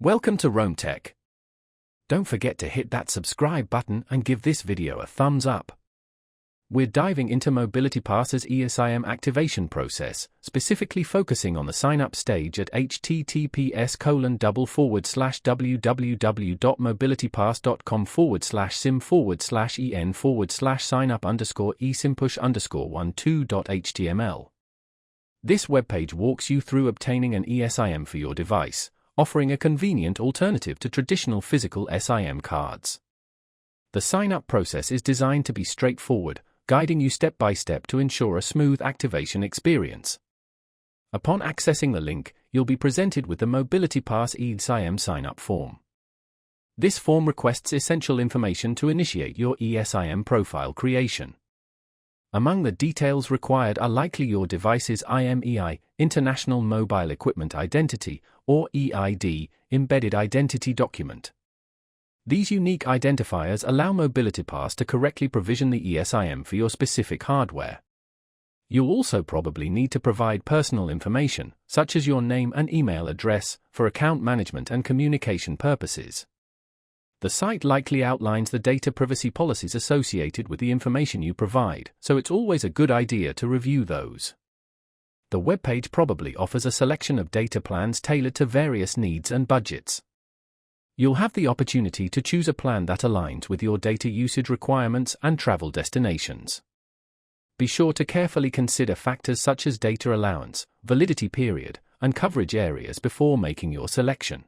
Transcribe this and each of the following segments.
Welcome to Rome Tech. Don't forget to hit that subscribe button and give this video a thumbs up. We're diving into MobilityPass's eSIM activation process, specifically focusing on the sign-up stage at https://www.mobilitypass.com/sim/signup_eSIM/sign-up_eSIM_push_12.html. This webpage walks you through obtaining an eSIM for your device, offering a convenient alternative to traditional physical SIM cards. The sign-up process is designed to be straightforward, guiding you step by step to ensure a smooth activation experience. Upon accessing the link, you'll be presented with the MobilityPass eSIM sign-up form. This form requests essential information to initiate your eSIM profile creation. Among the details required are likely your device's IMEI, International Mobile Equipment Identity, or EID, embedded identity document. These unique identifiers allow MobilityPass to correctly provision the eSIM for your specific hardware. You'll also probably need to provide personal information, such as your name and email address, for account management and communication purposes. The site likely outlines the data privacy policies associated with the information you provide, so it's always a good idea to review those. The webpage probably offers a selection of data plans tailored to various needs and budgets. You'll have the opportunity to choose a plan that aligns with your data usage requirements and travel destinations. Be sure to carefully consider factors such as data allowance, validity period, and coverage areas before making your selection.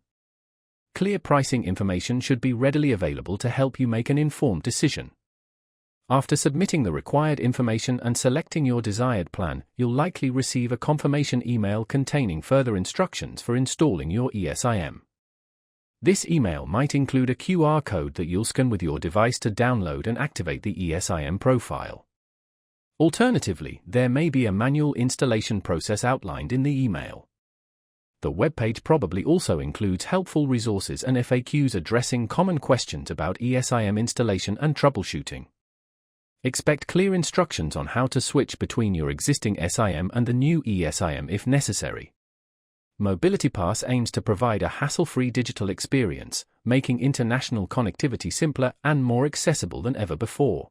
Clear pricing information should be readily available to help you make an informed decision. After submitting the required information and selecting your desired plan, you'll likely receive a confirmation email containing further instructions for installing your eSIM. This email might include a QR code that you'll scan with your device to download and activate the eSIM profile. Alternatively, there may be a manual installation process outlined in the email. The webpage probably also includes helpful resources and FAQs addressing common questions about eSIM installation and troubleshooting. Expect clear instructions on how to switch between your existing SIM and the new eSIM if necessary. MobilityPass aims to provide a hassle-free digital experience, making international connectivity simpler and more accessible than ever before.